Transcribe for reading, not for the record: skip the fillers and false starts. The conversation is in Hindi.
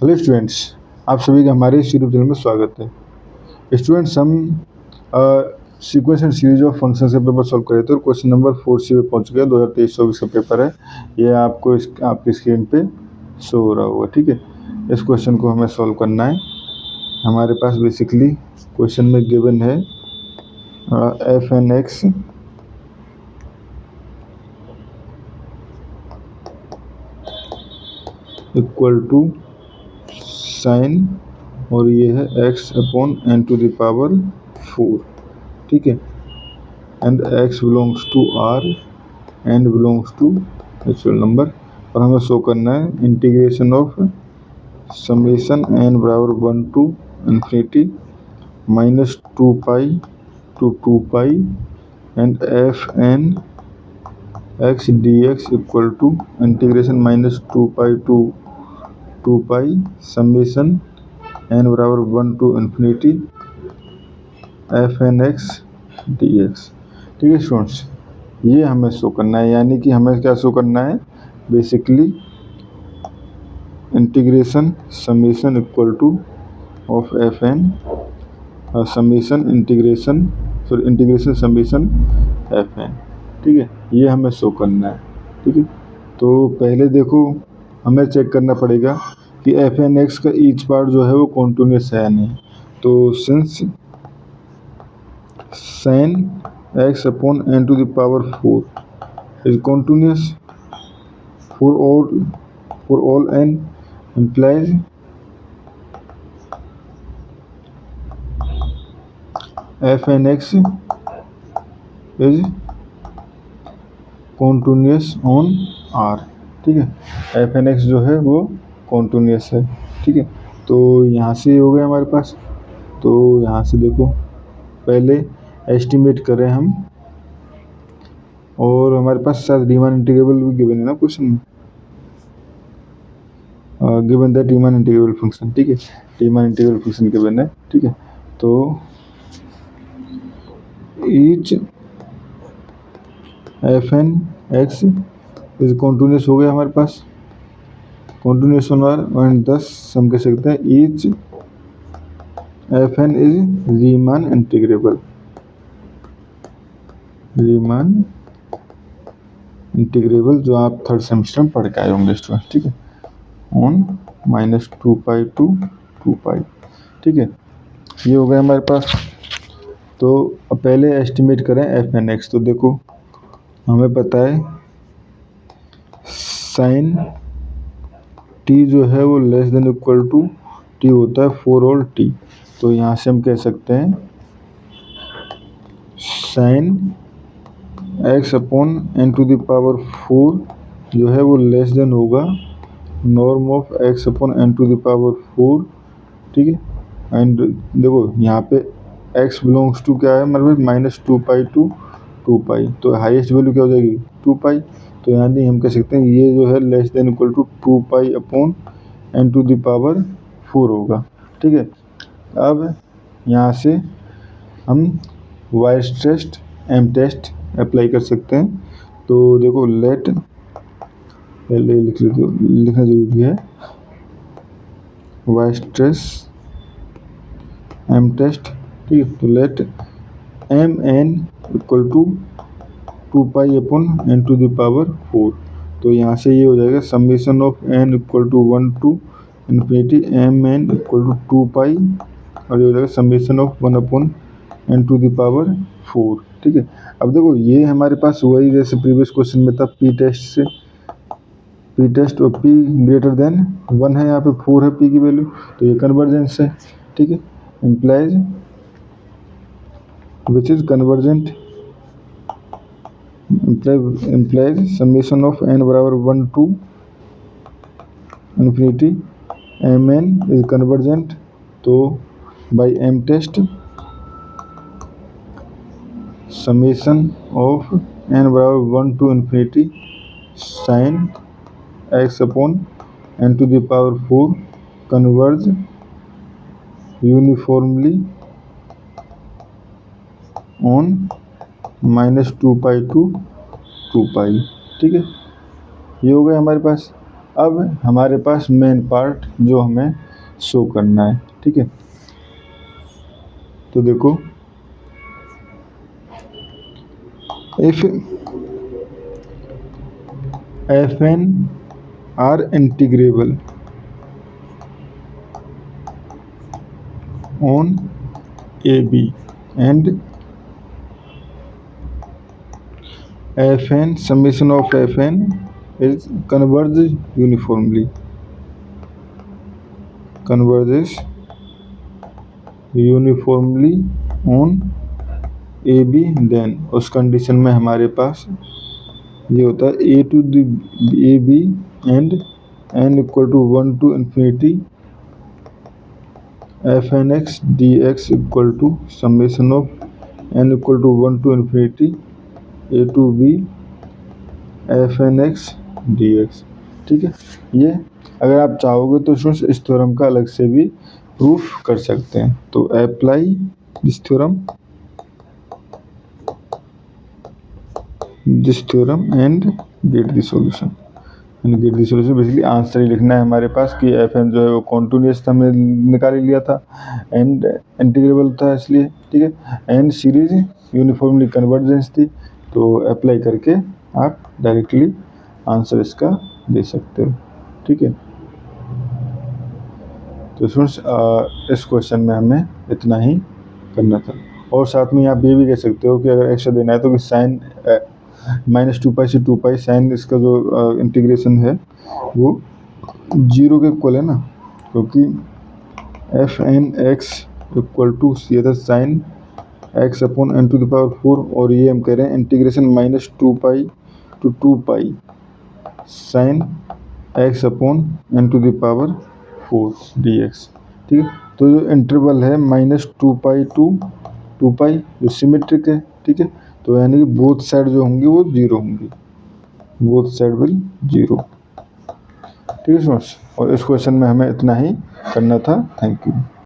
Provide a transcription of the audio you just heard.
हेलो स्टूडेंट्स, आप सभी का हमारे इस यूट्यूब चैनल में स्वागत है। स्टूडेंट्स, हम sequence and series of function से पेपर सॉल्व कर रहे थे और क्वेश्चन नंबर 4C पे पहुंच गए। 2023-24 का पेपर है। ये आपको आपकी स्क्रीन पे शो हो रहा होगा। ठीक है, इस क्वेश्चन को हमें सॉल्व करना है। हमारे पास बेसिकली क्वेश्चन में गिवन है F N X equal to sine, और ये है x upon n to the power 4। ठीक है, and x belongs to r, n belongs to natural number. और हमें शो करना है इंटीग्रेशन ऑफ समेशन n बराबर 1 to infinity -2 pi to 2 pi and F N X D X equal to integration -2 pi to 2 pi summation n बराबर 1 to infinity F N X D X. ठीक है स्टूडेंट्स, ये हमें शो करना है, यानी कि हमें क्या शो करना है, basically integration summation equal to of F N summation integration summation F N. ठीक है, ये हमें शो करना है। ठीक है, तो पहले देखो हमें चेक करना पड़ेगा कि एफ एन एक्स का ईच पार्ट जो है वो कॉन्टिन्यूस है या नहीं। तो since sin x upon n to the power 4 is continuous for all n, implies fn x is continuous on r। ठीक है, fn x जो है वो continuous है। ठीक है, तो यहाँ से हो गया हमारे पास। तो यहाँ से देखो पहले एस्टिमेट करें हम, और हमारे पास शायद रीमान इंटीग्रेबल भी गिवन है ना क्वेश्चन में, given that Riemann integrable function. ठीक है, रीमान इंटीग्रेबल फंक्शन गिवन है। ठीक है, तो each F N X is continuous हो गया हमारे पास, continuous on R, and thus हम कह सकते हैं each F N is Riemann integrable, Riemann integrable, जो आप थर्ड सेमेस्टर में पढ़ के आए होंगे स्टूडेंट। ठीक है, ऑन -2 पाई टू 2 पाई। ठीक है, ये हो गया हमारे पास। तो अब पहले एस्टिमेट करें एफ एन एक्स। तो देखो हमें पता है साइन टी जो है वो less than equal to T होता है फॉर ऑल टी। तो यहाँ से हम कह सकते हैं sine X upon n to the power 4 जो है वो लेस देन होगा norm of x upon n to the power 4। ठीक है, एंड देखो यहाँ पे x बिलोंग्स टू क्या है हमारे पास -2 पाई टू 2 पाई, तो हाईएस्ट वैल्यू क्या हो जाएगी 2 पाई। तो यानी हम कह सकते हैं ये जो है less than equal to 2 pi upon n to the power 4 होगा। ठीक है, अब यहाँ से हम वाइस टेस्ट एम टेस्ट अप्लाई कर सकते हैं। तो देखो लेट, पहले लिख लेते हो, लिखना जरूरी है, वाइस टेस्ट एम टेस्ट। ठीक है, तो let M N equal to 2 pi upon n to the power 4। तो यहाँ से ये हो जाएगा summation of n equal to 1 to infinity M N equal to 2 pi, और ये हो जाएगा summation of 1 upon n to the power 4। ठीक है, अब देखो ये हमारे पास वही जैसे प्रीवियस क्वेश्चन में था पी टेस्ट से, पी टेस्ट और पी ग्रेटर देन 1 है, यहाँ पे 4 है पी की वैल्यू, तो ये कन्वर्जेंस है। ठीक है, implies which is convergent, implies summation of n बराबर 1 to infinity mn is convergent। तो by m test summation of n बराबर 1 to infinity sin x upon n to the power 4 converge uniformly on -2 pi to 2 pi. ठीक है, ये हो गया हमारे पास। अब हमारे पास मेन पार्ट जो हमें शो करना है, ठीक है। तो देखो, if fn R integrable on AB and fn summation of fn is converges uniformly on AB, then उस कंडीशन में हमारे पास ये होता है a to the AB and n equal to 1 to infinity fn x dx equal to summation of n equal to 1 to infinity a to b fn x dx, ठीक है। ये अगर आप चाहोगे तो स्टूडेंट्स इस थ्योरम का अलग से भी प्रूफ कर सकते हैं। तो apply this theorem and get the solution. Basically answer ही लिखना है हमारे पास कि एफ एन जो है वो कॉन्टिन्यूस था, हमने निकाल ही लिया था, एंड इंटीग्रेबल था इसलिए, ठीक है। एंड सीरीज यूनिफॉर्मली कन्वर्जेंस थी, तो अप्लाई करके आप डायरेक्टली आंसर इसका दे सकते हो, ठीक है। तो स्टूडेंट्स इस क्वेश्चन में हमें इतना ही करना था। और साथ में आप ये भी कह सकते हो कि अगर एक्स्ट्रा देना है तो कि साइन -2π से 2π साइन इसका जो इंटीग्रेशन है वो 0 के इक्वल है ना, क्योंकि fn x इक्वल टू ये था साइन x अपॉन n⁴, और ये हम कह रहे हैं integration -2π to 2π sine x upon n⁴ dx, ठीक है। तो जो इंटरवल है -2π to 2π जो सिमेट्रिक है, ठीक है। तो यानी कि बोथ साइड जो होंगी वो 0 होंगी, बोथ साइड विल 0, ठीक है स्टूडेंट्स। और इस क्वेश्चन में हमें इतना ही करना था। Thank you.